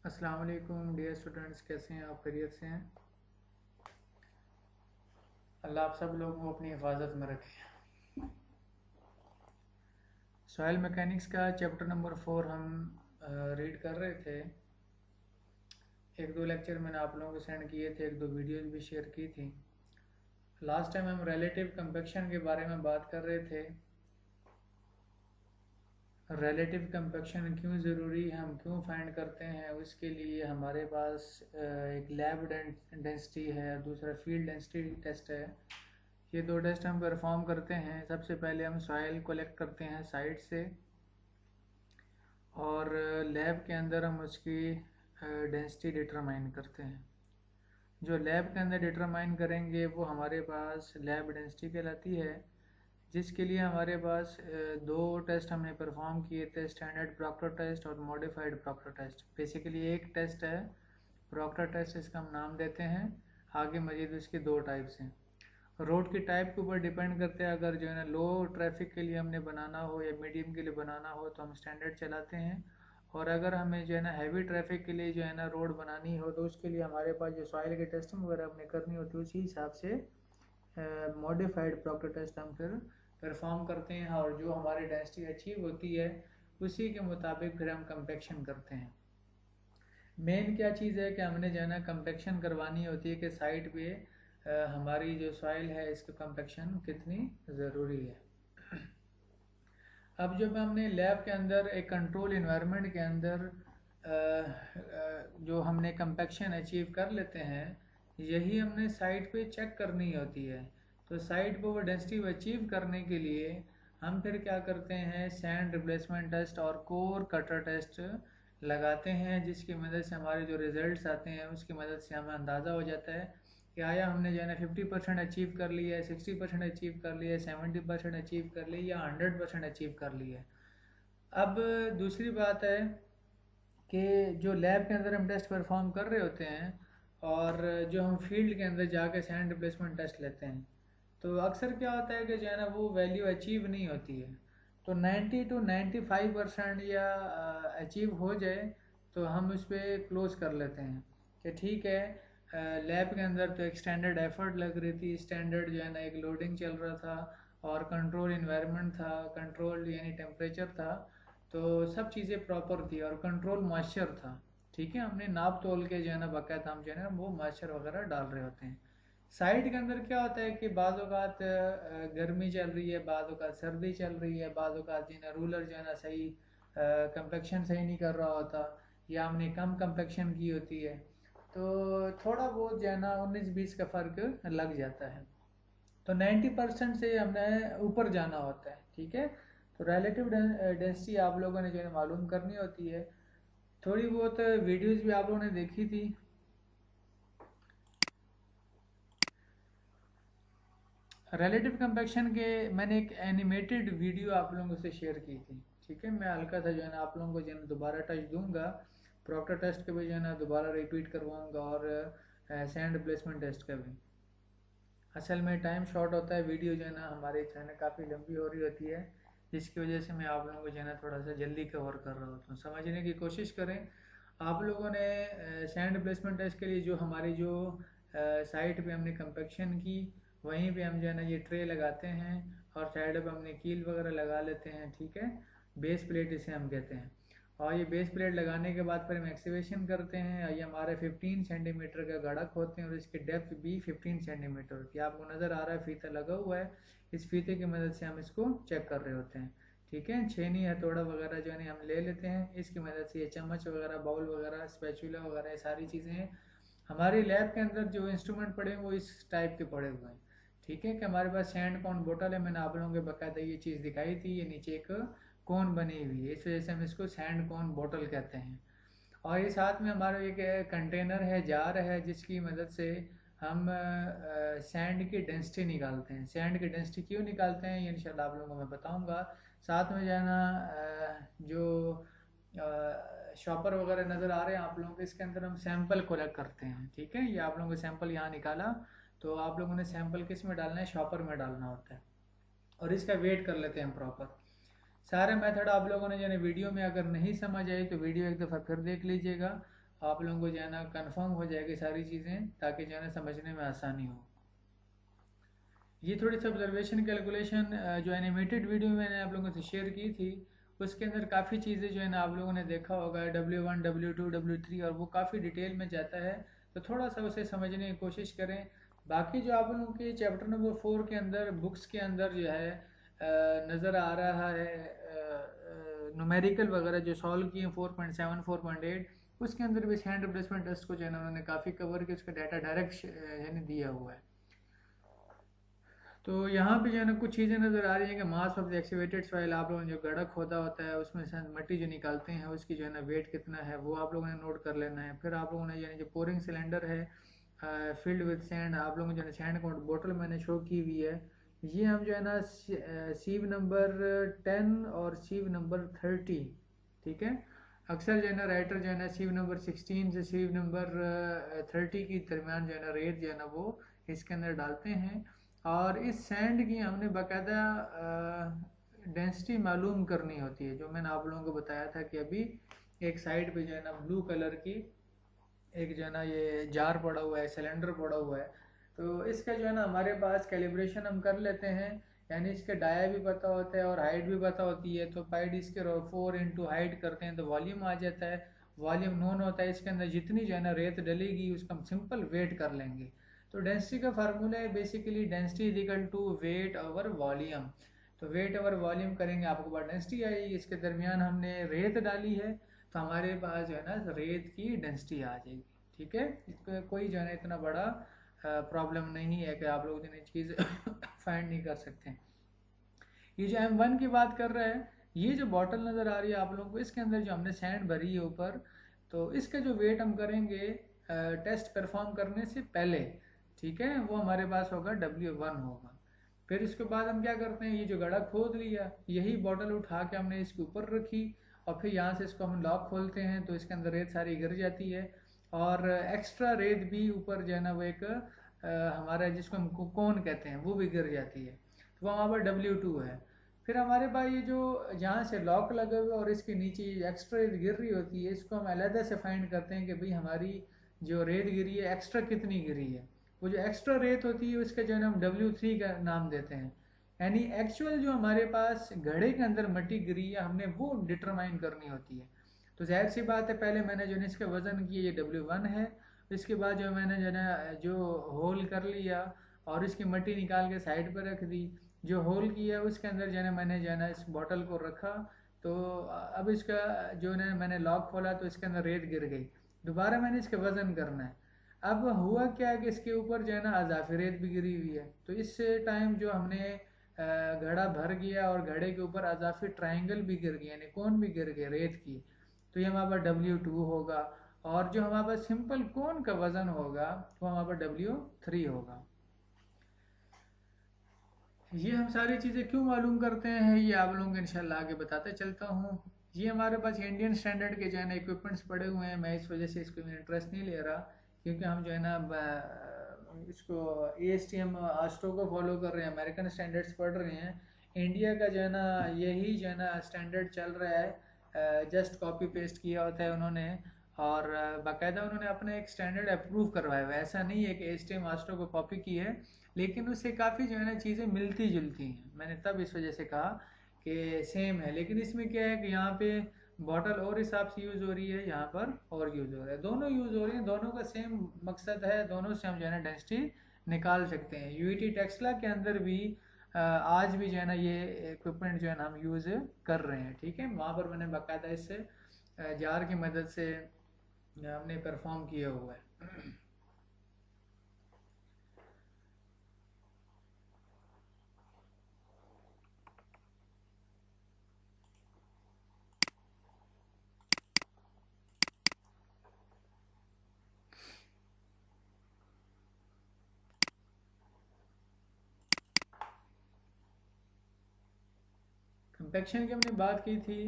अस्सलाम वालेकुम dear students, कैसे हैं आप? खैरियत से हैं? अल्लाह आप सब लोगों को अपनी हिफाजत में रखे। सॉइल मैकेनिक्स का चैप्टर नंबर 4 हम रीड कर रहे थे। एक दो लेक्चर मैंने आप लोगों को सेंड किए थे, एक दो वीडियोज़ भी शेयर की थी। लास्ट टाइम हम रिलेटिव कंपैक्शन के बारे में बात कर रहे थे। रिलेटिव कंपैक्शन क्यों ज़रूरी है, हम क्यों फाइंड करते हैं, उसके लिए हमारे पास एक लैब डेंसिटी है और दूसरा फील्ड डेंसिटी टेस्ट है। ये दो टेस्ट हम परफॉर्म करते हैं। सबसे पहले हम सॉइल कलेक्ट करते हैं साइट से और लैब के अंदर हम उसकी डेंसिटी डिटरमाइन करते हैं। जो लैब के अंदर डिटरमाइन करेंगे वो हमारे पास लैब डेंसिटी कहलाती है, जिसके लिए हमारे पास दो टेस्ट हमने परफॉर्म किए थे, स्टैंडर्ड प्रॉक्टर टेस्ट और मॉडिफाइड प्रॉक्टर टेस्ट। बेसिकली एक टेस्ट है प्रॉक्टर टेस्ट, इसका हम नाम देते हैं। आगे मजीद इसके दो टाइप्स हैं। रोड की टाइप के ऊपर डिपेंड करते हैं। अगर जो है ना लो ट्रैफिक के लिए हमने बनाना हो या मीडियम के लिए बनाना हो तो हम स्टैंडर्ड चलाते हैं, और अगर हमें जो है ना हैवी ट्रैफिक के लिए जो है ना रोड बनानी हो तो उसके लिए हमारे पास जो सॉइल की टेस्टिंग वगैरह हमने करनी होती है उसी हिसाब से मॉडिफाइड प्रॉक्टर टेस्ट हम फिर परफॉर्म करते हैं, और जो हमारी डेंसिटी अचीव होती है उसी के मुताबिक फिर हम कंपेक्शन करते हैं। मेन क्या चीज़ है कि हमने जो है ना कंपेक्शन करवानी होती है कि साइड पे हमारी जो सॉइल है इसका कंपेक्शन कितनी ज़रूरी है। अब जब हमने लैब के अंदर एक कंट्रोल इन्वायरमेंट के अंदर जो हमने कंपेक्शन अचीव कर लेते हैं, यही हमने साइट पे चेक करनी होती है। तो साइट पे वो डेंसिटी अचीव करने के लिए हम फिर क्या करते हैं, सैंड रिप्लेसमेंट टेस्ट और कोर कटर टेस्ट लगाते हैं, जिसकी मदद से हमारे जो रिजल्ट्स आते हैं उसकी मदद से हमें अंदाज़ा हो जाता है कि आया हमने जो है ना 50% अचीव कर लिया है, 60% अचीव कर लिया है, 70% अचीव कर लिया या 100% अचीव कर लिया है। अब दूसरी बात है कि जो लैब के अंदर हम टेस्ट परफॉर्म कर रहे होते हैं और जो हम फील्ड के अंदर जाके सैंड रिप्लेसमेंट टेस्ट लेते हैं, तो अक्सर क्या होता है कि जो है ना वो वैल्यू अचीव नहीं होती है। तो 90 to 95% या अचीव हो जाए तो हम उस पर क्लोज कर लेते हैं कि ठीक है, लैब के अंदर तो एक स्टैंडर्ड एफर्ट लग रही थी, स्टैंडर्ड जो है ना एक लोडिंग चल रहा था और कंट्रोल इन्वायरमेंट था, कंट्रोल यानी टेम्परेचर था, तो सब चीज़ें प्रॉपर थी और कंट्रोल मॉइस्चर था। ठीक है, हमने नाप तोल के जो है ना बाकायदा हम जो है ना वो मॉइस्चर वगैरह डाल रहे होते हैं। साइड के अंदर क्या होता है कि बाद औक़ात गर्मी चल रही है, बाद औक़ात सर्दी चल रही है, बाद औक़ात जो है ना रूलर जो है ना सही कंपेक्शन सही नहीं कर रहा होता, या हमने कम कंपेक्शन की होती है, तो थोड़ा बहुत जो है ना 19-20 का फ़र्क लग जाता है। तो 90% से हमने ऊपर जाना होता है। ठीक है, तो रिलेटिव डेंसिटी आप लोगों ने जो है मालूम करनी होती है। थोड़ी बहुत वीडियोज़ भी आप लोगों ने देखी थी। रिलेटिव कंपैक्शन के मैंने एक एनिमेटेड वीडियो आप लोगों से शेयर की थी। ठीक है, मैं हल्का सा जो है ना आप लोगों को जो है ना दोबारा टच दूंगा, प्रॉक्टर टेस्ट के भी जो है ना दोबारा रिपीट करवाऊंगा और सैंड रिप्लेसमेंट टेस्ट का भी। असल में टाइम शॉर्ट होता है, वीडियो जो है ना हमारे जो है ना काफ़ी लंबी हो रही होती है, जिसकी वजह से मैं आप लोगों को जो है ना थोड़ा सा जल्दी कवर कर रहा होता हूँ। समझने की कोशिश करें। आप लोगों ने सैंड रिप्लेसमेंट टेस्ट के लिए जो हमारी जो साइट पे हमने कंपेक्शन की, वहीं पे हम जो है ना ये ट्रे लगाते हैं और साइड पे हमने कील वगैरह लगा लेते हैं। ठीक है, बेस प्लेट इसे हम कहते हैं। और ये बेस प्लेट लगाने के बाद फिर हम एक्सकेवेशन करते हैं। ये हमारे 15 सेंटीमीटर का गड़क होते हैं और इसकी डेप्थ भी 15 सेंटीमीटर होती है। आपको नज़र आ रहा है फीता लगा हुआ है, इस फीते की मदद से हम इसको चेक कर रहे होते हैं। ठीक है, छेनी हथौड़ा वगैरह जो है हम ले लेते हैं, इसकी मदद से ये चम्मच वगैरह, बाउल वगैरह, स्पैचुला वगैरह, ये सारी चीज़ें हमारी लैब के अंदर जो इंस्ट्रूमेंट पड़े हैं वो इस टाइप के पड़े हुए हैं। ठीक है, कि हमारे पास सैंड कौन बोतल है, मैंने आप लोगों के बाकायदा ये चीज़ दिखाई थी, ये नीचे एक कौन बनी हुई है, इस वजह से हम इसको सैंड कौन बोतल कहते हैं। और ये साथ में हमारा एक कंटेनर है, जार है, जिसकी मदद से हम सैंड की डेंसिटी निकालते हैं। सैंड की डेंसिटी क्यों निकालते हैं ये इंशाल्लाह आप लोगों को मैं बताऊंगा। साथ में जो है ना जो शॉपर वगैरह नज़र आ रहे हैं आप लोगों को, इसके अंदर हम सैंपल कलेक्ट करते हैं। ठीक है, ये आप लोगों को सैंपल यहाँ निकाला, तो आप लोगों ने सैंपल किस में डालना है, शॉपर में डालना होता है, और इसका वेट कर लेते हैं प्रॉपर। सारे मेथड आप लोगों ने जो वीडियो में अगर नहीं समझ आई तो वीडियो एक दफ़ा फिर देख लीजिएगा, आप लोगों को जो है ना कन्फर्म हो जाएगी सारी चीज़ें, ताकि जो है ना समझने में आसानी हो। ये थोड़ी सी ऑब्जर्वेशन कैलकुलेशन जो एनिमेटेड वीडियो मैंने आप लोगों से शेयर की थी, उसके अंदर काफ़ी चीज़ें जो है ना आप लोगों ने देखा होगा, W1 W2 W3, और वो काफ़ी डिटेल में जाता है, तो थोड़ा सा उसे समझने की कोशिश करें। बाकी जो आप लोगों के चैप्टर नंबर 4 के अंदर बुक्स के अंदर जो है नज़र आ रहा है न्यूमेरिकल वगैरह जो सॉल्व किए 4.7 4.8, उसके अंदर भी हैंड रिप्लेसमेंट टेस्ट को जो है ना उन्होंने काफ़ी कवर किया, उसका डाटा डायरेक्ट यानी दिया हुआ है। तो यहाँ पे जो है ना कुछ चीज़ें नज़र आ रही हैं कि मास ऑफ द एक्सीवेटेड सॉइल, आप लोगों ने जो गड़ा खोदा होता है उसमें से मिट्टी जो निकालते हैं उसकी जो है ना वेट कितना है वो आप लोगों ने नोट कर लेना है। फिर आप लोगों ने यानी जो पोरिंग सिलेंडर है फिल्ड विद सैंड, आप लोगों ने जो है सैंड काउंट बोतल मैंने शो की हुई है, ये हम जो है ना सीव नंबर 10 और सीव नंबर 30, ठीक है। अक्सर जो है ना राइटर जो है ना सीव नंबर 16 से सीव नंबर 30 के दरमियान जो है ना रेत जो है ना वो इसके अंदर डालते हैं, और इस सैंड की हमने बाकायदा डेंसिटी मालूम करनी होती है, जो मैंने आप लोगों को बताया था कि अभी एक साइड पे जो है ना ब्लू कलर की एक जो है ना ये जार पड़ा हुआ है, सिलेंडर पड़ा हुआ है, तो इसका जो है ना हमारे पास कैलिब्रेशन हम कर लेते हैं, यानी इसका डाया भी पता होता है और हाइट भी पता होती है, तो पाई डी स्क्वायर और 4 इंटू हाइट करते हैं तो वॉल्यूम आ जाता है। वॉल्यूम नोन होता है, इसके अंदर जितनी जो है ना रेत डलेगी उसका हम सिंपल वेट कर लेंगे। तो डेंसिटी का फार्मूला है basically density is equal to weight over volume. तो वेट ओवर वॉल्यूम करेंगे, आपको पास डेंसिटी आएगी, इसके दरमियान हमने रेत डाली है, तो हमारे पास जो है ना रेत की डेंसिटी आ जाएगी, ठीक है। इसको कोई जो है ना इतना बड़ा प्रॉब्लम नहीं है कि आप लोग इतनी चीज़ फाइंड नहीं कर सकते। ये जो M1 की बात कर रहे हैं, ये जो बॉटल नज़र आ रही है आप लोगों को, इसके अंदर जो हमने सैंड भरी है ऊपर, तो इसका जो वेट हम करेंगे टेस्ट परफॉर्म करने से पहले, ठीक है, वो हमारे पास होगा W1 होगा। फिर इसके बाद हम क्या करते हैं, ये जो गड़ा खोद लिया, यही बॉटल उठा के हमने इसके ऊपर रखी, और फिर यहाँ से इसको हम लॉक खोलते हैं तो इसके अंदर रेत सारी गिर जाती है, और एक्स्ट्रा रेत भी ऊपर जो है ना वो एक हमारा जिसको हम कोन कहते हैं वो भी गिर जाती है, तो वो हमारे पास W2 है। फिर हमारे पास ये जो जहाँ से लॉक लगे हुए और इसके नीचे एक्स्ट्रा रेत गिर रही होती है, इसको हम अलहदा से फाइंड करते हैं कि भाई हमारी जो रेत गिरी है एक्स्ट्रा कितनी गिरी है। वो जो एक्स्ट्रा रेत होती है उसका जो है ना हम W3 का नाम देते हैं, यानी एक्चुअल जो हमारे पास घड़े के अंदर मिट्टी गिरी है हमने वो डिटरमाइन करनी होती है। तो जाहिर सी बात है, पहले मैंने जो है इसका वज़न किया, ये W1 है। इसके बाद जो मैंने जो है जो होल कर लिया और इसकी मिट्टी निकाल के साइड पर रख दी, जो होल किया उसके अंदर जो है मैंने जो है ना इस बॉटल को रखा, तो अब इसका जो है मैंने लॉक खोला तो इसके अंदर रेत गिर गई, दोबारा मैंने इसका वज़न करना है। अब हुआ क्या है कि इसके ऊपर जो है ना अजाफी रेत भी गिरी हुई है, तो इस टाइम जो हमने घड़ा भर गया और घड़े के ऊपर अजाफी ट्राइंगल भी गिर गया, यानी कौन भी गिर गया रेत की, तो ये हमारे पास W2 होगा, और जो हमारे पास सिंपल कौन का वज़न होगा वो हमारे पास W3 होगा। ये हम सारी चीज़ें क्यों मालूम करते हैं ये आप लोगों को इंशाल्लाह आगे बताते चलता हूँ। ये हमारे पास इंडियन स्टैंडर्ड के जो है ना इक्विपमेंट्स पड़े हुए हैं, मैं इस वजह से इसको इंटरेस्ट नहीं ले रहा, क्योंकि हम जो है ना इसको ASTM आस्ट्रो को फॉलो कर रहे हैं, अमेरिकन स्टैंडर्ड्स पढ़ रहे हैं। इंडिया का जो है ना यही जो है ना स्टैंडर्ड चल रहा है, जस्ट कॉपी पेस्ट किया होता है उन्होंने, और बाकायदा उन्होंने अपना एक स्टैंडर्ड अप्रूव करवाया हुआ है। ऐसा नहीं है कि ASTM आस्ट्रो को कॉपी की है, लेकिन उससे काफ़ी जो है ना चीज़ें मिलती जुलती हैं, मैंने तब इस वजह से कहा कि सेम है। लेकिन इसमें क्या है कि यहाँ पे बॉटल और हिसाब से यूज़ हो रही है, यहाँ पर और यूज़ हो रहा है, दोनों यूज़ हो रही हैं, दोनों का सेम मकसद है, दोनों से हम जो है ना डेंसिटी निकाल सकते हैं। UET टेक्सला के अंदर भी आज भी जो है ना ये इक्विपमेंट जो है ना हम यूज़ कर रहे हैं, ठीक है। वहाँ पर मैंने बाकायदा इससे जार की मदद से हमने परफॉर्म किया हुआ है। कंपैक्शन की हमने बात की थी,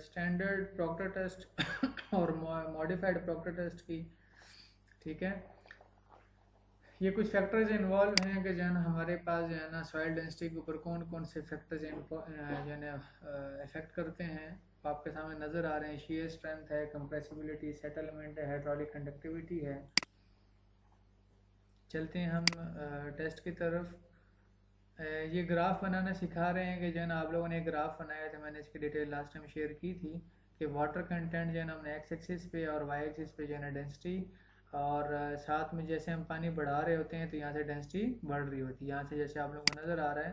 स्टैंडर्ड प्रॉक्टर टेस्ट और मॉडिफाइड प्रॉक्टर टेस्ट की, ठीक है। ये कुछ फैक्टर्स इन्वॉल्व हैं कि जो है ना हमारे पास जो है ना सॉइल डेंसिटी के ऊपर कौन कौन से फैक्टर्स जो है ना इफ़ेक्ट करते हैं। आपके सामने नज़र आ रहे हैं। शेयर स्ट्रेंथ है, कंप्रेसिबिलिटी, सेटलमेंट है, हाइड्रोलिक कंडक्टिविटी है। चलते हैं हम टेस्ट की तरफ। ये ग्राफ बनाना सिखा रहे हैं कि जो है ना आप लोगों ने एक ग्राफ बनाया था, मैंने इसकी डिटेल लास्ट टाइम शेयर की थी कि वाटर कंटेंट जो है ना हमने एक्स एक्सिस पे और वाई एक्सिस पे जो है ना डेंसिटी, और साथ में जैसे हम पानी बढ़ा रहे होते हैं तो यहाँ से डेंसिटी बढ़ रही होती है। यहाँ से जैसे आप लोगों को नज़र आ रहा है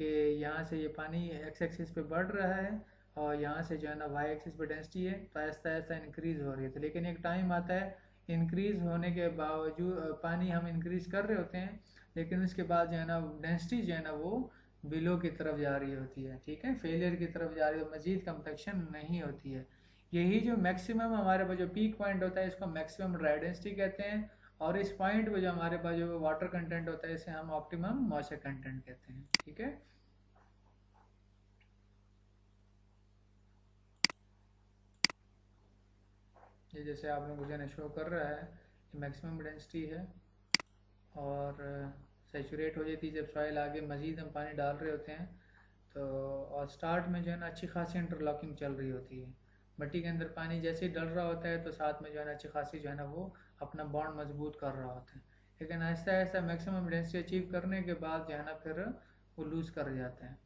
कि यहाँ से ये पानी एक्स एक्सिस पे बढ़ रहा है और यहाँ से जो है ना वाई एक्सिस पे डेंसिटी है, तो ऐसा ऐसा इंक्रीज़ हो रही है। तो लेकिन एक टाइम आता है इंक्रीज़ होने के बावजूद पानी हम इंक्रीज़ कर रहे होते हैं, लेकिन उसके बाद जो है ना डेंसिटी जो है ना वो बिलो की तरफ जा रही होती है, ठीक है, फेलियर की तरफ जा रही है, मजीद कंपैक्शन नहीं होती है। यही जो मैक्सिमम हमारे पास जो पीक पॉइंट होता है इसको मैक्सिमम ड्राई डेंसिटी कहते हैं, और इस पॉइंट पे जो हमारे पास जो वाटर कंटेंट होता है इसे हम ऑप्टिमम मॉइस्चर कंटेंट कहते हैं, ठीक है। ये जैसे आप लोगों को जो है शो कर रहा है कि मैक्सिमम डेंसिटी है और सेचुरेट हो जाती है जब सॉइल आगे मज़ीद हम पानी डाल रहे होते हैं। तो और स्टार्ट में जो है ना अच्छी खासी इंटरलॉकिंग चल रही होती है, मिट्टी के अंदर पानी जैसे ही डल रहा होता है तो साथ में जो है ना अच्छी खासी जो है ना वो अपना बॉन्ड मजबूत कर रहा होता है। लेकिन ऐसा ऐसा मैक्सिमम डेंसिटी अचीव करने के बाद जो है ना फिर वो लूज़ कर जाता है।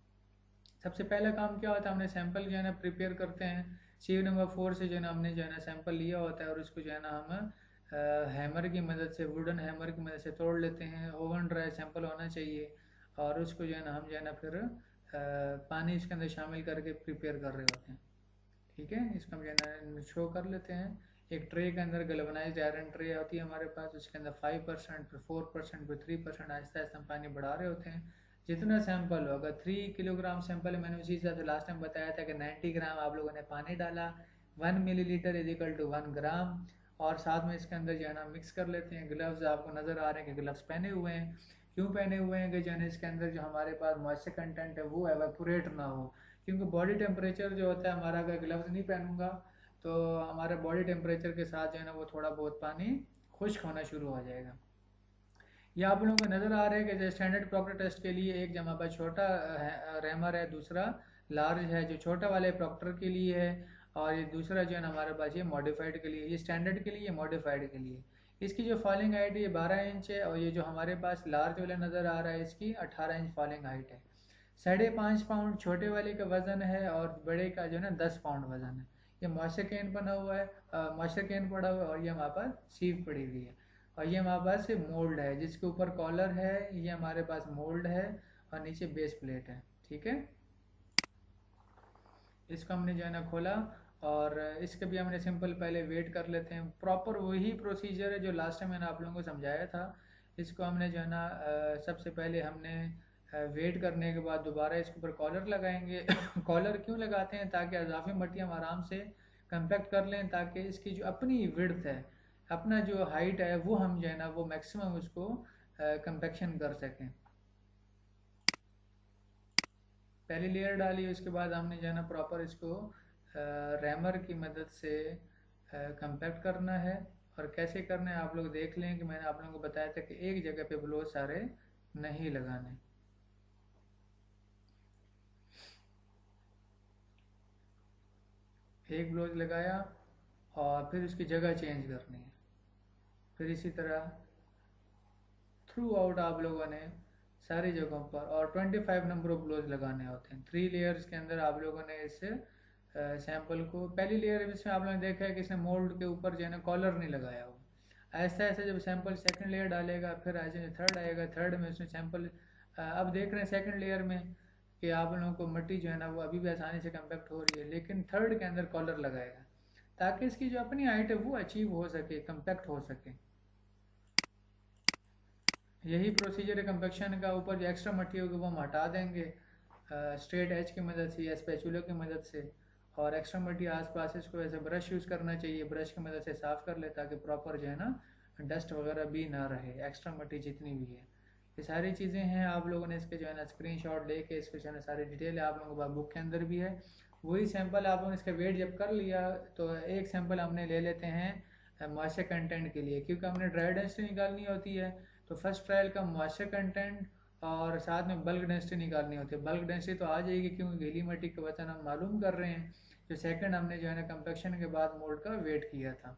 सबसे पहला काम क्या होता है, हमने सैंपल जो है ना प्रिपेयर करते हैं। सीव नंबर 4 से जो है ना हमने जो है ना सैंपल लिया होता है और उसको जो है ना हम हैमर की मदद से, वुडन हैमर की मदद से तोड़ लेते हैं। ओवन ड्राई सैंपल होना चाहिए और उसको जो है ना हम जो है ना फिर पानी इसके अंदर शामिल करके प्रिपेयर कर रहे होते हैं, ठीक है। इसको हम जो है ना शो कर लेते हैं। एक ट्रे के अंदर गैल्वेनाइज्ड आयरन ट्रे होती है हमारे पास, उसके अंदर 5%, फिर 4%, फिर 3%, आहिस्ता आहिस्ता हम पानी बढ़ा रहे होते हैं। जितना सैंपल हो, अगर 3 किलोग्राम सैंपल है, मैंने उसी हिसाब से लास्ट टाइम बताया था कि 90 ग्राम आप लोगों ने पानी डाला, 1 मिलीलीटर इज इक्वल टू 1 ग्राम, और साथ में इसके अंदर जो है ना मिक्स कर लेते हैं। ग्लव्स आपको नज़र आ रहे हैं कि ग्लव्स पहने हुए हैं। क्यों पहने हुए हैं कि जो है इसके अंदर जो हमारे पास मॉइस्चर कंटेंट है वो एवापोरेट ना हो, क्योंकि बॉडी टेम्परेचर जो होता है हमारा, अगर ग्लव्स नहीं पहनूंगा तो हमारे बॉडी टेम्परेचर के साथ जो है ना वो थोड़ा बहुत पानी खुश्क होना शुरू हो जाएगा। ये आप लोगों को नज़र आ रहा है कि जो स्टैंडर्ड प्रॉक्टर टेस्ट के लिए एक जमा पर छोटा रैमर है, दूसरा लार्ज है जो छोटा वाले प्रॉक्टर के लिए है, और ये दूसरा जो है ना हमारे पास ये मॉडिफाइड के लिए, ये स्टैंडर्ड के लिए, मॉडिफाइड के लिए। इसकी जो फॉलिंग हाइट है ये 12 इंच है, और ये जो हमारे पास लार्ज वाला नज़र आ रहा है इसकी 18 इंच फॉलिंग हाइट है। 5.5 पाउंड छोटे वाले का वज़न है और बड़े का जो है ना 10 पाउंड वज़न है। ये मॉइस्चर कैन बना हुआ है, मॉइस्चर कैन पड़ा हुआ है, और ये हमारे पास सीव पड़ी हुई है, और ये हमारे पास मोल्ड है जिसके ऊपर कॉलर है, ये हमारे पास मोल्ड है, और नीचे बेस प्लेट है, ठीक है। इसको हमने जो है ना खोला, और इसके भी हमने सिंपल पहले वेट कर लेते हैं। प्रॉपर वही प्रोसीजर है जो लास्ट टाइम मैंने आप लोगों को समझाया था। इसको हमने जो है ना सबसे पहले हमने वेट करने के बाद दोबारा इसके ऊपर कॉलर लगाएंगे। कॉलर क्यों लगाते हैं, ताकि अजाफी मट्टी हम आराम से कंपैक्ट कर लें, ताकि इसकी जो अपनी विड्थ है, अपना जो हाइट है, वो हम जो है ना वो मैक्सिमम उसको कंपैक्शन कर सकें। पहली लेयर डाली, उसके बाद हमने जो है ना प्रॉपर इसको रैमर की मदद से कंपैक्ट करना है। और कैसे करना है आप लोग देख लें कि मैंने आप लोगों को बताया था कि एक जगह पे ब्लो सारे नहीं लगाने। एक ब्लोज लगाया और फिर उसकी जगह चेंज करनी है। फिर इसी तरह थ्रू आउट आप लोगों ने सारी जगहों पर, और 25 नंबर ऑफ ब्लोज लगाने होते हैं। 3 लेयर्स के अंदर आप लोगों ने इस सैंपल को, पहली लेयर में इसमें आप लोगों ने देखा है कि इसने मोल्ड के ऊपर जो है ना कॉलर नहीं लगाया हो। ऐसा ऐसा जब सैंपल सेकंड लेयर डालेगा, फिर ऐसे थर्ड आएगा, थर्ड में उसने सैंपल अब देख रहे हैं सेकंड लेयर में कि आप लोगों को मिट्टी जो है ना वो अभी भी आसानी से कंपैक्ट हो रही है, लेकिन थर्ड के अंदर कॉलर लगाएगा ताकि इसकी जो अपनी हाइट है वो अचीव हो सके, कंपैक्ट हो सके। यही प्रोसीजर है कंपैक्शन का। ऊपर जो एक्स्ट्रा मट्टी होगी वो हम हटा देंगे स्ट्रेट एज की मदद से या स्पैचुला की मदद से, और एक्स्ट्रा मट्टी आसपास इसको ऐसे ब्रश यूज़ करना चाहिए, ब्रश की मदद से साफ़ कर ले ताकि प्रॉपर जो है ना डस्ट वगैरह भी ना रहे, एक्स्ट्रा मट्टी जितनी भी है। ये सारी चीज़ें हैं, आप लोगों ने इसके जो है ना स्क्रीनशॉट लेके इसके जो है ना सारी डिटेल आप लोगों के बुक के अंदर भी है। वही सैंपल आप लोगों ने इसका वेट जब कर लिया तो एक सैंपल हमने ले लेते हैं मॉइस्चर कंटेंट के लिए, क्योंकि हमने ड्राई डेंसिटी निकालनी होती है। तो फर्स्ट ट्रायल का मॉइस्चर कंटेंट और साथ में बल्क डेंसिटी निकालनी होती है। बल्क डेंसिटी तो आ जाएगी क्योंकि गीली मिट्टी का वजन हम मालूम कर रहे हैं। जो सेकंड हमने जो है ना कंपैक्शन के बाद मोल्ड का वेट किया था।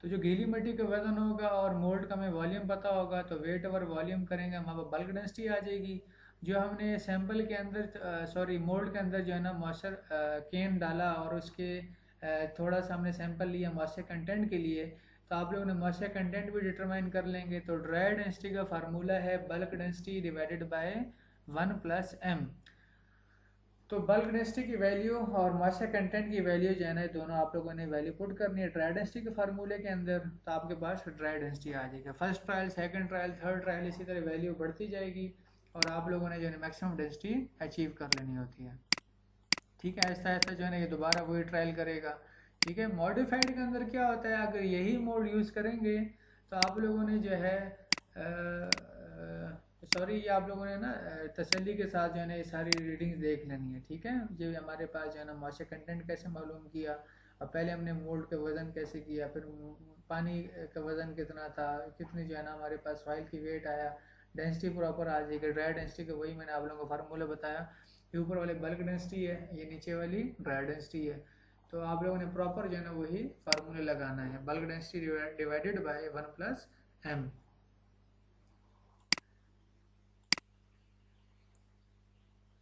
तो जो गीली मिट्टी का वजन होगा और मोल्ड का हमें वॉल्यूम पता होगा, तो वेट ओवर वॉल्यूम करेंगे, हमारे पास बल्क डेंसिटी आ जाएगी। जो हमने सैंपल के अंदर मोल्ड के अंदर जो है ना मॉइस्चर केन डाला और उसके थोड़ा सा हमने सैंपल लिया मॉइस्चर कंटेंट के लिए, तो आप लोगों ने मॉइस्चर कंटेंट भी डिटरमाइन कर लेंगे। तो ड्राई डेंसिटी का फार्मूला है bulk density divided by 1+m। तो बल्क डेंसिटी की वैल्यू और मॉइस्चर कंटेंट की वैल्यू जो है ना दोनों आप लोगों ने वैल्यू पुट करनी है ड्राई डेंसिटी के फार्मूले के अंदर, तो आपके पास ड्राई डेंसिटी आ जाएगी। First trial, second trial, third trial, इसी तरह वैल्यू बढ़ती जाएगी और आप लोगों ने जो है मैक्सिमम डेंसिटी अचीव कर लेनी होती है। ठीक है, ऐसा ऐसा जो है ना ये दोबारा वही ट्रायल करेगा। ठीक है, मॉडिफाइड के अंदर क्या होता है, अगर यही मोड यूज़ करेंगे तो आप लोगों ने जो है सॉरी ये आप लोगों ने ना तसल्ली के साथ जो है ना ये सारी रीडिंग्स देख लेनी है। ठीक है, ये हमारे पास जो है ना मॉइस्चर कंटेंट कैसे मालूम किया, और पहले हमने मोल्ड का वज़न कैसे किया, फिर पानी का वज़न कितना था, कितनी जो है ना हमारे पास सॉइल की वेट आया, डेंसिटी प्रॉपर आ जाएगी। ड्राई डेंसिटी का वही मैंने आप लोगों को फार्मूला बताया, ये ऊपर वाले बल्क डेंसिटी है, ये नीचे वाली ड्राई डेंसिटी है। तो आप लोगों ने प्रॉपर जो है ना वही फार्मूले लगाना है, bulk density divided by 1+m।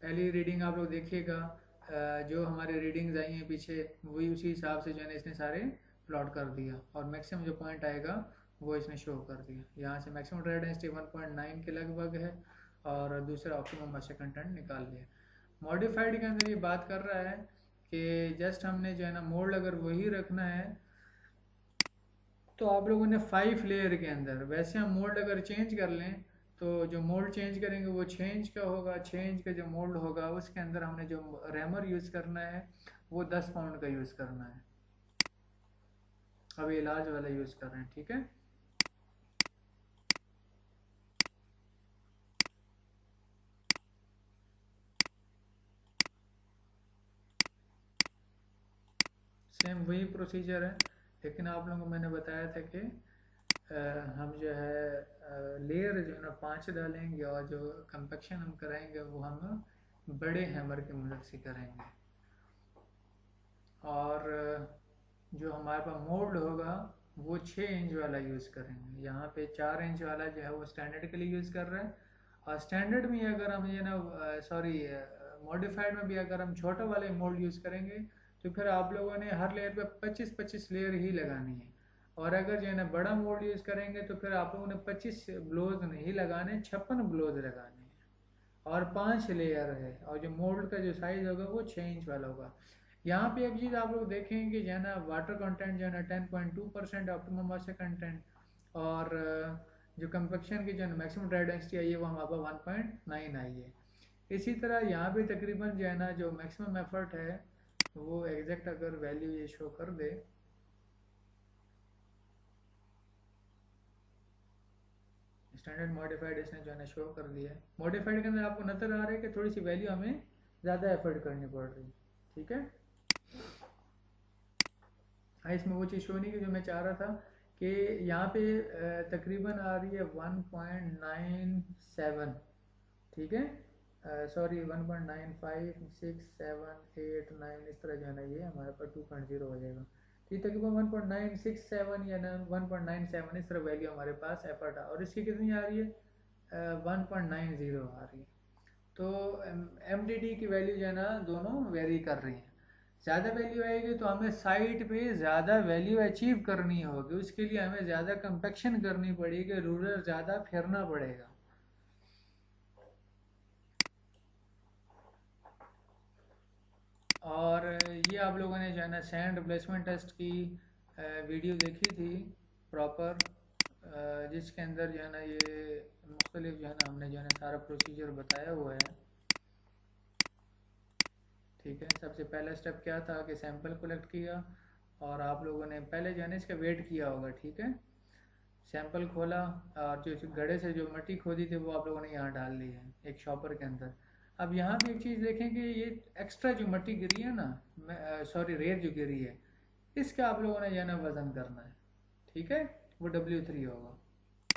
पहली रीडिंग आप लोग देखिएगा, जो हमारे रीडिंग्स आई हैं पीछे वही उसी हिसाब से जो है ना इसने सारे प्लॉट कर दिया, और मैक्सिमम जो पॉइंट आएगा वो इसने शो कर दिया। यहाँ से मैक्सिमम ड्राई डेंसिटी 1.9 के लगभग है और दूसरा ऑप्टिमम मॉइस्चर कंटेंट निकाल लिया। मॉडिफाइड के अंदर ये बात कर रहा है कि जस्ट हमने जो है ना मोल्ड अगर वही रखना है तो आप लोगों ने 5 लेयर के अंदर, वैसे हम मोल्ड अगर चेंज कर लें तो जो मोल्ड चेंज करेंगे वो चेंज का होगा, चेंज का जो मोल्ड होगा उसके अंदर हमने जो रैमर यूज़ करना है वो 10 पाउंड का यूज़ करना है। अब ये लार्ज वाला यूज़ कर रहे हैं। ठीक है, सेम वही प्रोसीजर है, लेकिन आप लोगों को मैंने बताया था कि हम जो है लेयर जो है ना 5 डालेंगे और जो कंपैक्शन हम कराएंगे वो हम बड़े हैमर की मदद से करेंगे। और जो हमारे पास मोल्ड होगा वो 6 इंच वाला यूज़ करेंगे। यहाँ पे 4 इंच वाला जो है वो स्टैंडर्ड के लिए यूज़ कर रहे हैं, और स्टैंडर्ड में अगर हम ये ना सॉरी मॉडिफाइड में भी अगर हम छोटा वाले मोल्ड यूज़ करेंगे तो फिर आप लोगों ने हर लेयर पे 25-25 लेयर ही लगानी है, और अगर जो है ना बड़ा मोल्ड यूज़ करेंगे तो फिर आप लोगों ने 25 ब्लोज नहीं लगाने, 56 ब्लोज लगाने हैं, और 5 लेयर है, और जो मोल्ड का जो साइज़ होगा वो 6 इंच वाला होगा। यहाँ पे एक चीज़ आप लोग देखेंगे जो है ना वाटर कंटेंट जो है ना 10.2% ऑप्टिमम मॉइस्चर कंटेंट, और जो कंपैक्शन की जो मैक्सिमम ड्राई डेंसिटी आई है वो हमारे पास 1.9 आई है। इसी तरह यहाँ पे तकरीबन जो है ना जो मैक्सिमम एफर्ट है वो एग्जैक्ट अगर वैल्यू ये शो कर दे, स्टैंडर्ड मॉडिफाइड इसने जो है ना शो कर दिया है। मॉडिफाइड के अंदर आपको नज़र आ रहा है कि थोड़ी सी वैल्यू हमें ज़्यादा एफर्ट करनी पड़ रही है। ठीक है, हाँ इसमें वो चीज़ शो नहीं की जो मैं चाह रहा था कि यहाँ पे तकरीबन आ रही है 1.97। ठीक है, सॉरी 1.956789 इस तरह जो है ना ये हमारे पास 2.0 हो जाएगा। ठीक, तकरीबन 1.967 या 1.97 इस तरह वैल्यू हमारे पास एफर्ट आ, और इसकी कितनी आ रही है 1.90 आ रही है। तो MDD की वैल्यू जो है ना दोनों वेरी कर रही हैं। ज़्यादा वैल्यू आएगी तो हमें साइट पे ज़्यादा वैल्यू अचीव करनी होगी, उसके लिए हमें ज़्यादा कंपैक्शन करनी पड़ेगी, रूलर ज़्यादा फेरना पड़ेगा। और ये आप लोगों ने जो है ना सैंड रिप्लेसमेंट टेस्ट की वीडियो देखी थी प्रॉपर, जिसके अंदर जो है ना ये मुख्तलिफ जो है ना हमने जो है ना सारा प्रोसीजर बताया हुआ है। ठीक है, सबसे पहला स्टेप क्या था कि सैंपल कलेक्ट किया, और आप लोगों ने पहले जो है ना इसका वेट किया होगा। ठीक है, सैंपल खोला और जो गड्ढे से जो मिट्टी खोदी थी वो आप लोगों ने यहाँ डाल दी है एक शॉपर के अंदर। अब यहाँ पे एक चीज़ देखें कि ये एक्स्ट्रा जो मिट्टी गिरी है ना, सॉरी रेत जो गिरी है, इसका आप लोगों ने जो है ना वज़न करना है। ठीक है, वो W3 होगा।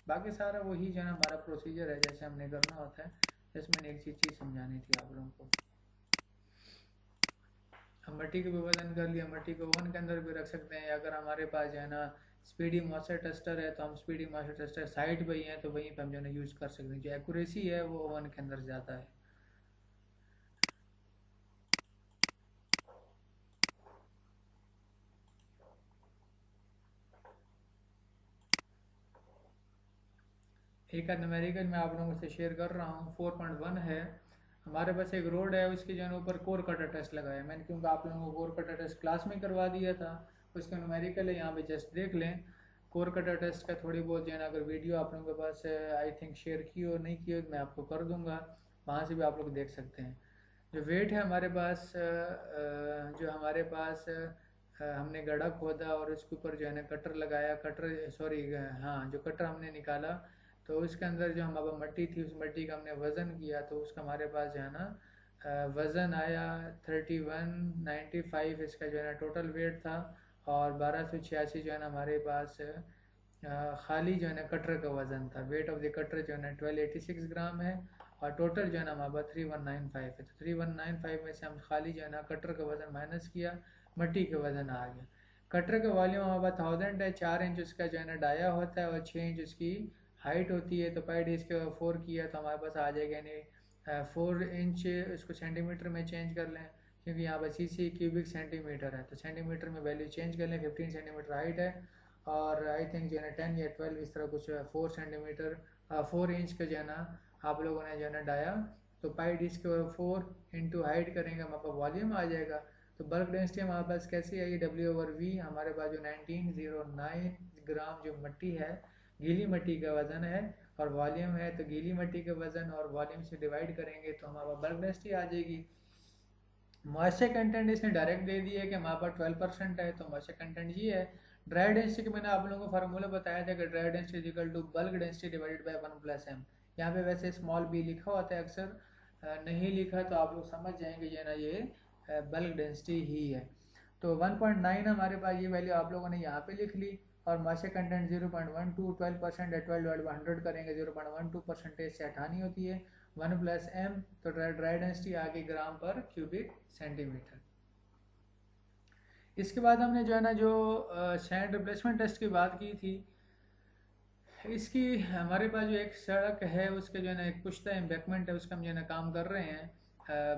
बाकी सारा वही जो है ना हमारा प्रोसीजर है जैसे हमने करना होता है। जैसे मैंने एक चीज़ समझानी थी आप लोगों को। हम मट्टी को भी वज़न कर लिया, मट्टी को ओवन के अंदर भी रख सकते हैं। अगर हमारे पास जो है ना स्पीडी मॉइस्चर टेस्टर है तो हम स्पीडी मॉइस्चर टेस्टर साइट पे ही हैं तो वहीं पे हम जो है ना यूज़ कर सकते हैं। जो एक्यूरेसी है वो ओवन के अंदर ज़्यादा है। एक आध न्यूमेरिकल मैं आप लोगों से शेयर कर रहा हूँ। 4.1 है हमारे पास एक रोड है, उसके जो है ऊपर कोर कटर टेस्ट लगाया मैंने, क्योंकि आप लोगों को कोर कटर टेस्ट क्लास में करवा दिया था। उसका न्यूमेरिकल है, यहाँ पे जस्ट देख लें। कोर कटर टेस्ट का थोड़ी बहुत जो है ना अगर वीडियो आप लोगों के पास आई थिंक शेयर की हो नहीं की हो तो मैं आपको कर दूँगा, वहाँ से भी आप लोग देख सकते हैं। जो वेट है हमारे पास जो हमारे पास हमने गड्ढा खोदा और उसके ऊपर जो है ना कटर लगाया, कटर सॉरी हाँ जो कटर हमने निकाला तो उसके अंदर जो हमारे पास मट्टी थी उस मट्टी का हमने वज़न किया तो उसका हमारे पास जो है ना वज़न आया 3195 इसका जो है ना टोटल वेट था। और 1286 जो है ना हमारे पास खाली जो है ना कटर का वज़न था। वेट ऑफ द कटर जो है ना 1286 ग्राम है और टोटल जो है ना हमारे पास 3195 है। तो 3195 में से हम खाली जो है ना कटर का वज़न माइनस किया, मट्टी का वज़न आ गया। कटर का वॉल्यूम हमारे पास 1000 है, 4 इंच उसका जो है ना डाया होता है और 6 इंच उसकी हाइट होती है। तो पाई डी इसके 4 किया तो हमारे पास आ जाएगा, यानी 4 इंच उसको सेंटीमीटर में चेंज कर लें क्योंकि यहाँ पर सीसी क्यूबिक सेंटीमीटर है तो सेंटीमीटर में वैल्यू चेंज कर लें। 15 सेंटीमीटर हाइट है और आई थिंक जो है ना 10 या 12 इस तरह कुछ 4 सेंटीमीटर 4 इंच का जो है ना आप लोगों ने जो है ना डाया। तो पाई डी इसके 4 इंटू हाइट करेंगे हमारे पास वॉल्यूम आ जाएगा। तो बल्क डेंसिटी हमारे पास कैसी आई, W/V हमारे पास जो 1909 ग्राम जो मट्टी है गीली मट्टी का वज़न है और वॉल्यूम है। तो गीली मट्टी का वज़न और वॉल्यूम से डिवाइड करेंगे तो हमारे पास बल्क डेंसिटी आ जाएगी। मॉइस्चर कंटेंट इसने डायरेक्ट दे दिया है कि हमारे पास 12% है तो मॉइस्चर कंटेंट ये है। ड्राई डेंसिटी के मैंने आप लोगों को फार्मूला बताया था कि dry density equal to bulk density divided by 1+m। यहाँ पे वैसे स्मॉल b लिखा होता है, अक्सर नहीं लिखा तो आप लोग समझ जाएंगे ये ना ये बल्क डेंसिटी ही है। तो 1.9 हमारे पास ये वैल्यू आप लोगों ने यहाँ पे लिख ली और मॉइस्चर कंटेंट 0.12 12% है, 12/100 करेंगे 0.12 परसेंटेज से हटानी होती है 1+m। तो ड्राई डेंसिटी आ गई ग्राम पर क्यूबिक सेंटीमीटर। इसके बाद हमने जो है ना जो सैंड रिप्लेसमेंट टेस्ट की बात की थी, इसकी हमारे पास जो एक सड़क है उसके जो है ना एक पुश्ता एम्बैकमेंट है उसका हम जो है ना काम कर रहे हैं।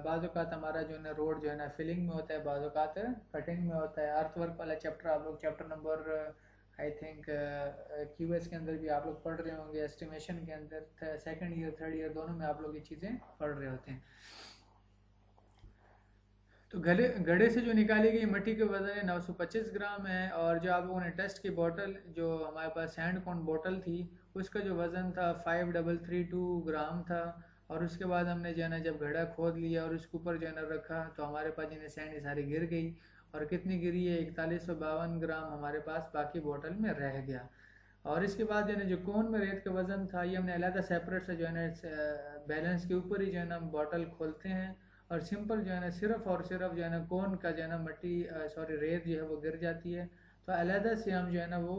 बाज़ औक़ात हमारा जो है ना रोड जो है ना फिलिंग में होता है, बाज़ औक़ात कटिंग में होता है। अर्थ वर्क वाला चैप्टर आप लोग chapter number I think QS के अंदर भी आप लोग पढ़ रहे होंगे, एस्टिमेशन के अंदर सेकंड ईयर थर्ड ईयर दोनों में आप लोग ये चीज़ें पढ़ रहे होते हैं। तो गड्ढे से जो निकाली गई मट्टी के वज़न है 925 ग्राम है और जो आप लोगों ने टेस्ट की बोतल जो हमारे पास सैंड कौन बोतल थी उसका जो वज़न था 5332 ग्राम था। और उसके बाद हमने जो है ना जब गड्ढा खोद लिया और उसके ऊपर जो है ना रखा तो हमारे पास जिन्हें सैंड सारी गिर गई और कितनी गिरी है 4152 ग्राम हमारे पास बाकी बोतल में रह गया। और इसके बाद जो है ना जो कोन में रेत का वज़न था ये हमने अलग सेपरेट से जो है ना बैलेंस के ऊपर ही जो है ना बॉटल खोलते हैं और सिंपल जो है ना सिर्फ और सिर्फ जो है ना कोन का जो है ना मट्टी सॉरी रेत जो है वो गिर जाती है तो अलहदा से हम जो है ना वो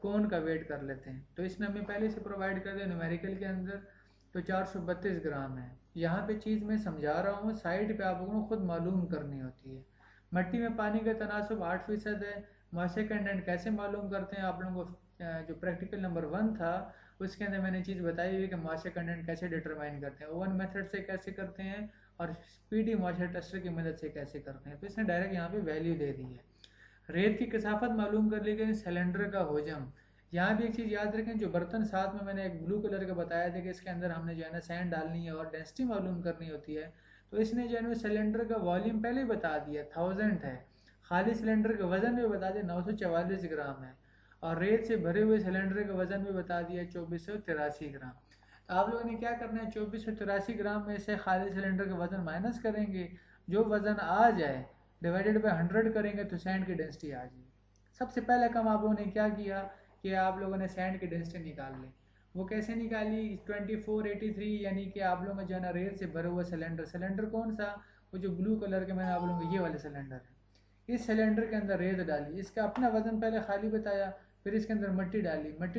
कोन का वेट कर लेते हैं। तो इसने हमें पहले से प्रोवाइड कर दिया न्यूमेरिकल के अंदर तो 432 ग्राम है। यहाँ पे चीज़ मैं समझा रहा हूँ, साइड पे आप लोगों को खुद मालूम करनी होती है। मट्टी में पानी का तनासुब 8% है। मॉइस्चर कंटेंट कैसे मालूम करते हैं आप लोगों को जो प्रैक्टिकल नंबर 1 था उसके अंदर मैंने चीज़ बताई हुई कि मॉइस्चर कंटेंट कैसे डिटरमाइन करते हैं, ओवन मेथड से कैसे करते हैं और स्पीडी मॉइस्चर टेस्टर की मदद से कैसे करते हैं। तो इसने डायरेक्ट यहाँ पे वैल्यू दे दी है। रेत की कसाफत मालूम कर ली गई, सिलेंडर का होजम। यहाँ भी एक चीज़ याद रखें, जो बर्तन साथ में मैंने एक ब्लू कलर का बताया था कि इसके अंदर हमने जो है ना सैंड डालनी है और डेंसिटी मालूम करनी होती है। तो इसने जो है ना सिलेंडर का वॉल्यूम पहले ही बता दिया 1000 है, खाली सिलेंडर का वज़न भी बता दिया 944 ग्राम है और रेत से भरे हुए सिलेंडर का वज़न भी बता दिया 2483 ग्राम। तो आप लोगों ने क्या करना है 2483 ग्राम में से खाली सिलेंडर का वज़न माइनस करेंगे, जो वज़न आ जाए डिवाइडेड बाय 100 करेंगे तो सैंड की डेंसिटी आ जाएगी। सबसे पहला काम आप लोगों ने क्या किया कि आप लोगों ने सैंड की डेंसिटी निकाल ली। वो कैसे निकाली 2483, यानी कि आप लोगों ने जो है ना रेत से भरा हुआ सिलेंडर कौन सा, वो जो ब्लू कलर के मैंने आप लोगों को ये वाले सिलेंडर है, इस सिलेंडर के अंदर रेत डाली, इसका अपना वज़न पहले खाली बताया, फिर इसके अंदर मट्टी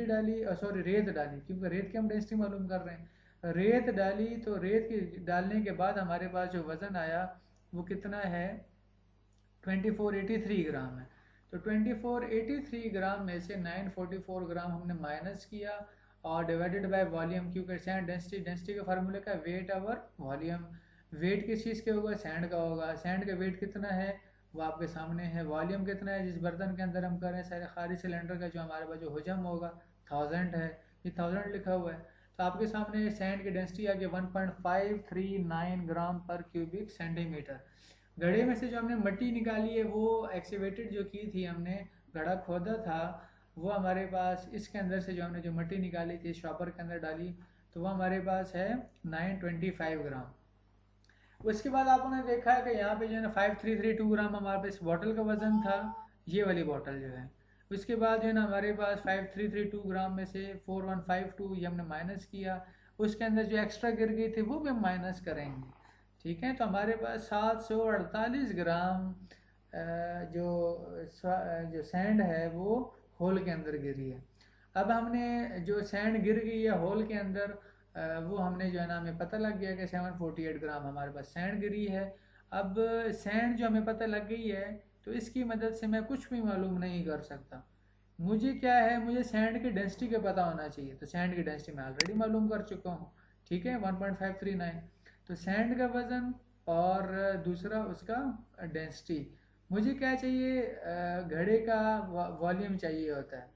डाली सॉरी रेत डाली क्योंकि रेत की हम डेंसिटी मालूम कर रहे हैं। रेत डाली तो रेत की डालने के बाद हमारे पास जो वज़न आया वो कितना है 2483 ग्राम है। तो 2483 ग्राम में से 944 ग्राम हमने माइनस किया और डिवाइडेड बाय वॉल्यूम, क्योंकि सैंड डेंसिटी का फार्मूला का वेट ओवर वॉल्यूम। वेट किस चीज़ के होगा? सैंड का होगा। सैंड का वेट कितना है वो आपके सामने है। वॉल्यूम कितना है जिस बर्तन के अंदर हम कर रहे हैं सारे खाली सिलेंडर का जो हमारे पास जो हजम होगा 1000 है, ये 1000 लिखा हुआ है। तो आपके सामने सैंड की डेंसिटी आ गई 1.539 ग्राम पर क्यूबिक सेंटीमीटर। घड़े में से जो हमने मिट्टी निकाली है वो एक्सीवेटेड जो की थी हमने, घड़ा खोदा था, वो हमारे पास इसके अंदर से जो हमने जो मिट्टी निकाली थी शॉपर के अंदर डाली, तो वो हमारे पास है 925 ग्राम। उसके बाद आपने देखा है कि यहाँ पे जो है ना 5332 ग्राम हमारे पास बॉटल का वज़न था, ये वाली बॉटल जो है। उसके बाद जो है ना हमारे पास 5332 ग्राम में से 4152 ये हमने माइनस किया, उसके अंदर जो एक्स्ट्रा गिर गई थी वो भी हम माइनस करेंगे। ठीक है, तो हमारे पास 748 ग्राम जो सैंड है वो होल के अंदर गिरी है। अब हमने जो सैंड गिर गई है होल के अंदर, वो हमने जो है ना हमें पता लग गया कि 748 ग्राम हमारे पास सैंड गिरी है। अब सैंड जो हमें पता लग गई है तो इसकी मदद से मैं कुछ भी मालूम नहीं कर सकता। मुझे क्या है, मुझे सैंड की डेंसिटी का पता होना चाहिए। तो सैंड की डेंसिटी मैं ऑलरेडी मालूम कर चुका हूँ, ठीक है, 1.539। तो सैंड का वज़न और दूसरा उसका डेंसिटी। मुझे क्या चाहिए, घड़े का वॉल्यूम चाहिए होता है।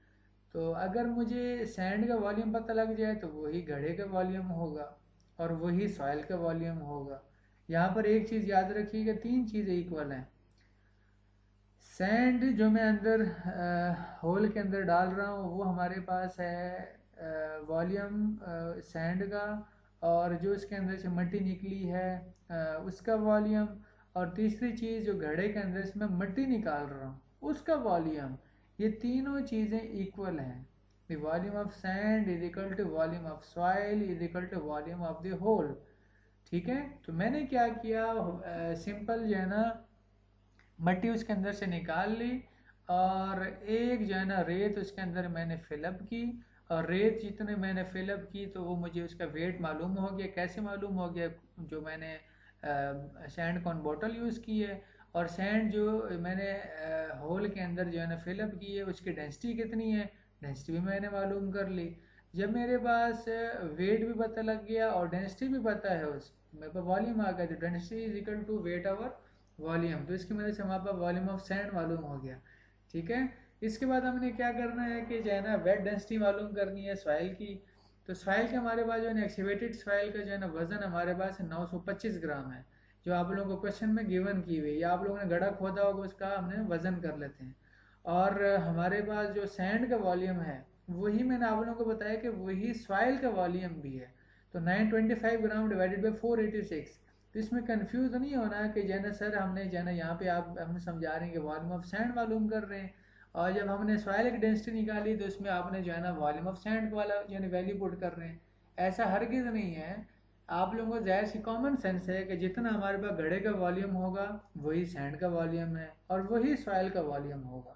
तो अगर मुझे सैंड का वॉल्यूम पता लग जाए तो वही घड़े का वॉल्यूम होगा और वही सॉइल का वॉल्यूम होगा। यहाँ पर एक चीज़ याद रखिएगा, तीन चीज़ें इक्वल हैं। सैंड जो मैं अंदर होल के अंदर डाल रहा हूँ वो हमारे पास है वॉल्यूम सैंड का, और जो इसके अंदर से मिट्टी निकली है उसका वॉल्यूम, और तीसरी चीज़ जो घड़े के अंदर से मैं मिट्टी निकाल रहा हूँ उसका वॉल्यूम। ये तीनों चीज़ें इक्वल हैं। The volume of sand is equal to volume of soil is equal to volume of the whole. ठीक है, तो मैंने क्या किया, सिंपल जो है ना मिट्टी उसके अंदर से निकाल ली और एक जो है ना रेत उसके अंदर मैंने फिलअप की, और रेत जितने मैंने फिलअप की तो वो मुझे उसका वेट मालूम हो गया। कैसे मालूम हो गया? जो मैंने सैंड कॉन बॉटल यूज़ की है और सैंड जो मैंने होल के अंदर जो है ना फिलअप की है उसकी डेंसिटी कितनी है, डेंसिटी भी मैंने मालूम कर ली। जब मेरे पास वेट भी पता लग गया और डेंसिटी भी पता है, उस मेरे पास वॉल्यूम आ गया, तो density is equal to weight over volume. तो इसकी मदद से हमारे पास वॉल्यूम ऑफ सैंड मालूम हो गया। ठीक है, इसके बाद हमने क्या करना है कि जो है ना वेट डेंसिटी मालूम करनी है सॉइल की। तो सॉइल के हमारे पास जो है ना एक्सीवेटेड सॉइल का जो है ना वज़न हमारे पास 925 ग्राम है, जो आप लोगों को क्वेश्चन में गिवन की हुई है, या आप लोगों ने गड्ढा खोदा होगा उसका हमने वज़न कर लेते हैं। और हमारे पास जो सैंड का वॉल्यूम है वही मैंने आप लोगों को बताया कि वही सॉइल का वॉल्यूम भी है। तो 925 ग्राम डिवाइडेड बाई 486। तो इसमें कंफ्यूज नहीं होना कि जैना सर हमने जैना यहाँ पे आप हमें समझा रहे हैं कि वॉल्यूम ऑफ सैंड मालूम कर रहे हैं, और जब हमने सॉइल की डेंसिटी निकाली तो उसमें आपने जो है ना वॉल्यूम ऑफ सैंड वाला यानी वैल्यू पुट कर रहे हैं। ऐसा हरगिज़ नहीं है। आप लोगों को जाहिर सी कॉमन सेंस है कि जितना हमारे पास घड़े का वॉल्यूम होगा वही सैंड का वॉल्यूम है और वही सॉइल का वॉल्यूम होगा।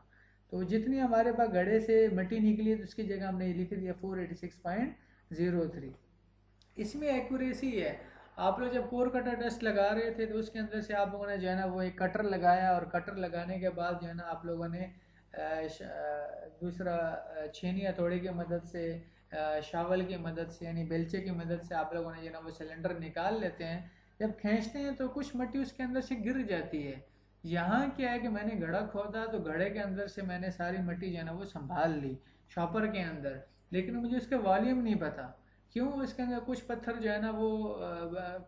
तो जितनी हमारे पास घड़े से मिट्टी निकली है तो उसकी जगह हमने लिख दिया 486.03। इसमें एक्यूरेसी है। आप लोग जब कोर कटर टेस्ट लगा रहे थे तो उसके अंदर से आप लोगों ने जो है ना वो एक कटर लगाया, और कटर लगाने के बाद जो है ना आप लोगों ने दूसरा छेनी हथौड़ी की मदद से, शावल की मदद से यानी बेलचे की मदद से आप लोगों ने जो है ना वो सिलेंडर निकाल लेते हैं। जब खींचते हैं तो कुछ मिट्टी उसके अंदर से गिर जाती है। यहाँ क्या है कि मैंने घड़ा खोदा तो घड़े के अंदर से मैंने सारी मिट्टी जो है ना वो संभाल ली शॉपर के अंदर, लेकिन मुझे उसका वॉल्यूम नहीं पता। क्यों? इसके अंदर कुछ पत्थर जो है ना वो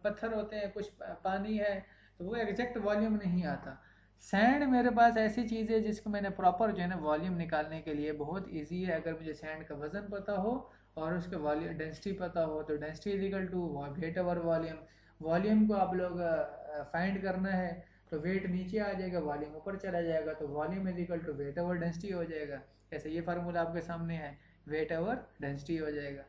पत्थर होते हैं, कुछ पानी है, तो वो एग्जैक्ट वॉल्यूम नहीं आता। सैंड मेरे पास ऐसी चीज़ है जिसको मैंने प्रॉपर जो है ना वॉल्यूम निकालने के लिए बहुत इजी है। अगर मुझे सैंड का वज़न पता हो और उसके वॉल्यूम डेंसिटी पता हो तो density is equal to weight over volume. Volume को आप लोग फाइंड करना है तो वेट नीचे आ जाएगा, वॉल्यूम ऊपर चला जाएगा, तो volume is equal to weight over density हो जाएगा। ऐसे ये फार्मूला आपके सामने है, वेट ओवर डेंसिटी हो जाएगा।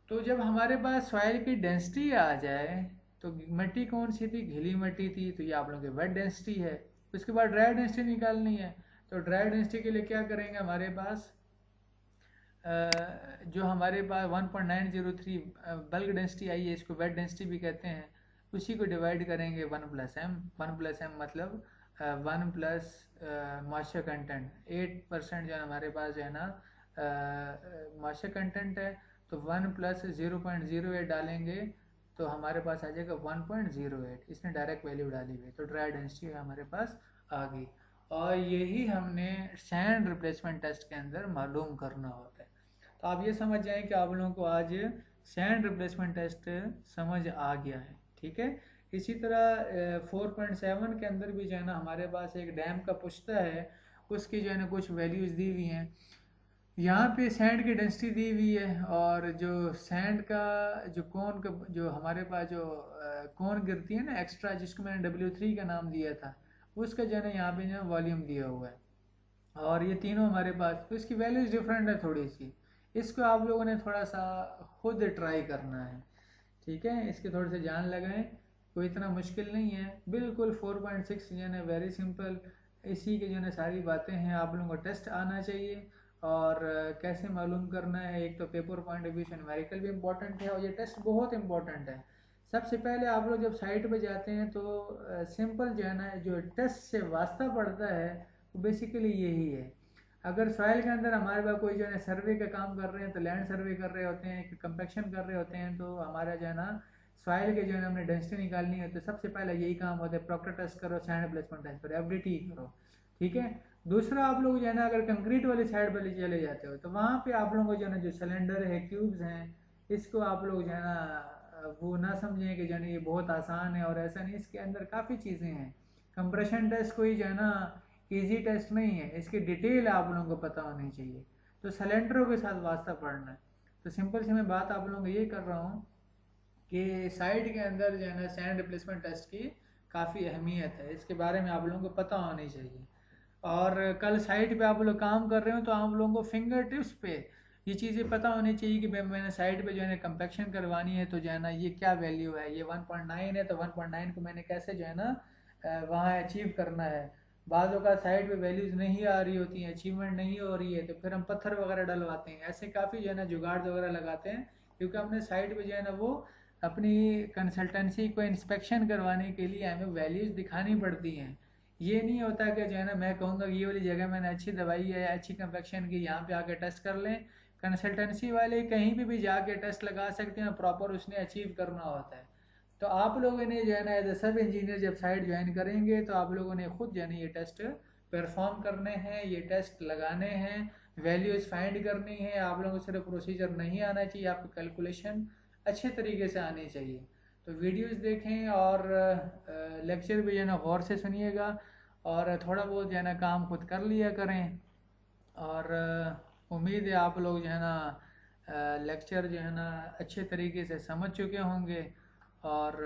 तो जब हमारे पास सॉइल की डेंसिटी आ जाए तो मिट्टी कौन सी थी? गीली मिट्टी थी, तो ये आप लोगों की वेट डेंसिटी है। उसके बाद ड्राई डेंसिटी निकालनी है। तो ड्राई डेंसिटी के लिए क्या करेंगे, हमारे पास जो हमारे पास 1.903 बल्क डेंसिटी आई है, इसको वेट डेंसिटी भी कहते हैं, उसी को डिवाइड करेंगे 1 + m। 1 + m मतलब 1 प्लस मास्टर कंटेंट 8% जो है हमारे पास जो है ना मास्टर कंटेंट है, तो 1 प्लस 0.08 डालेंगे तो हमारे पास आ जाएगा 1.08। इसने डायरेक्ट वैल्यू डाली हुई, तो ड्राई डेंसिटी हमारे पास आ गई। और यही हमने सैंड रिप्लेसमेंट टेस्ट के अंदर मालूम करना होता है। तो आप ये समझ जाएं कि आप लोगों को आज सैंड रिप्लेसमेंट टेस्ट समझ आ गया है, ठीक है। इसी तरह 4.7 के अंदर भी जो है ना हमारे पास एक डैम का पुश्ता है, उसकी जो है ना कुछ वैल्यूज़ दी हुई हैं। यहाँ पे सैंड की डेंसिटी दी हुई है, और जो सैंड का जो कोन का जो हमारे पास जो कोन गिरती है ना एक्स्ट्रा, जिसको मैंने W3 का नाम दिया था, उसका जो है ना यहाँ पे जो वॉल्यूम दिया हुआ है। और ये तीनों हमारे पास, तो इसकी वैल्यूज़ डिफरेंट है थोड़ी सी। इसको आप लोगों ने थोड़ा सा खुद ट्राई करना है, ठीक है। इसके थोड़े से जान लगाएं, कोई इतना मुश्किल नहीं है, बिल्कुल 4.6 जो है वेरी सिंपल। इसी के जो है सारी बातें हैं, आप लोगों को टेस्ट आना चाहिए। और कैसे मालूम करना है, एक तो पेपर पॉइंट ऑफ व्यू से न्यूमेरिकल भी इम्पोर्टेंट है, और ये टेस्ट बहुत इंपॉर्टेंट है। सबसे पहले आप लोग जब साइट पे जाते हैं तो सिंपल जो है ना जो टेस्ट से वास्ता पड़ता है वो बेसिकली यही है। अगर सॉइल के अंदर हमारे पास कोई जो है सर्वे का काम कर रहे हैं, तो लैंड सर्वे कर रहे होते हैं, कंपेक्शन कर रहे होते हैं, तो हमारा जो है ना सॉइल के जो है हमने डेंसिटी निकालनी है, तो सबसे पहले यही काम होता है, प्रॉक्टर टेस्ट करो, सैंड रिप्लेसमेंट टेस्ट करो, FDT करो, ठीक है। दूसरा, आप लोग जो है ना अगर कंक्रीट वाली साइड पर चले जाते हो, तो वहाँ पे आप लोगों को जो है ना जो सिलेंडर है, क्यूब्स हैं, इसको आप लोग जो है ना वो ना समझें कि जो है ये बहुत आसान है, और ऐसा नहीं, इसके अंदर काफ़ी चीज़ें हैं। कंप्रेशन टेस्ट कोई जो है ना इजी टेस्ट नहीं है, इसकी डिटेल आप लोगों को पता होनी चाहिए। तो सिलेंडरों के साथ वास्ता पड़ना है। तो सिंपल सी मैं बात आप लोगों को ये कर रहा हूँ कि साइट के अंदर जो है ना सैंड रिप्लेसमेंट टेस्ट की काफ़ी अहमियत है, इसके बारे में आप लोगों को पता होनी चाहिए। और कल साइट पे आप लोग काम कर रहे हो, तो आप लोगों को फिंगर टिप्स पे ये चीज़ें पता होनी चाहिए कि भाई मैंने साइट पे जो है कंपेक्शन करवानी है, तो जो है ना ये क्या वैल्यू है, ये 1.9 है, तो 1.9 को मैंने कैसे जो है ना वहाँ अचीव करना है। बाज़ों का साइड पे वैल्यूज़ नहीं आ रही होती हैं, अचीवमेंट नहीं हो रही है, तो फिर हम पत्थर वगैरह डलवाते हैं, ऐसे काफ़ी जो है ना जुगाड़ वगैरह लगाते हैं, क्योंकि हमने साइट पे जो है ना वो अपनी कंसल्टेंसी को इंस्पेक्शन करवाने के लिए हमें वैल्यूज़ दिखानी पड़ती हैं। ये नहीं होता कि जो है ना मैं कहूँगा कि ये वाली जगह मैंने अच्छी दवाई है, अच्छी कंफेक्शन की, यहाँ पे आके टेस्ट कर लें। कंसल्टेंसी वाले कहीं भी जाके टेस्ट लगा सकते हैं, प्रॉपर उसने अचीव करना होता है। तो आप लोगों ने जो है ना एज ए सब इंजीनियर जब साइट ज्वाइन करेंगे, तो आप लोगों ने खुद जो है ना ये टेस्ट परफॉर्म करने हैं, ये टेस्ट लगाने हैं, वैल्यूज फाइंड करनी है। आप लोगों को सिर्फ प्रोसीजर नहीं आना चाहिए, आपको कैलकुलेशन अच्छे तरीके से आनी चाहिए। तो वीडियोस देखें और लेक्चर भी जो है ना गौर से सुनिएगा, और थोड़ा बहुत जो है ना काम खुद कर लिया करें। और उम्मीद है आप लोग जो है ना लेक्चर जो है ना अच्छे तरीके से समझ चुके होंगे। और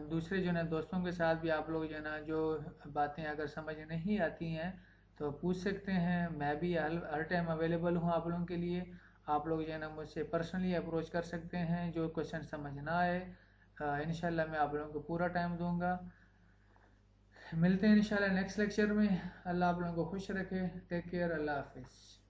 दूसरे जो है ना दोस्तों के साथ भी आप लोग जो है ना जो बातें अगर समझ नहीं आती हैं तो पूछ सकते हैं, मैं भी हर टाइम अवेलेबल हूँ आप लोगों के लिए। आप लोग जो है ना मुझसे पर्सनली अप्रोच कर सकते हैं, जो क्वेश्चन समझ ना आए इंशाल्लाह मैं आप लोगों को पूरा टाइम दूंगा। मिलते हैं इंशाल्लाह नेक्स्ट लेक्चर में। अल्लाह आप लोगों को खुश रखे। Take care. अल्लाह हाफिज़।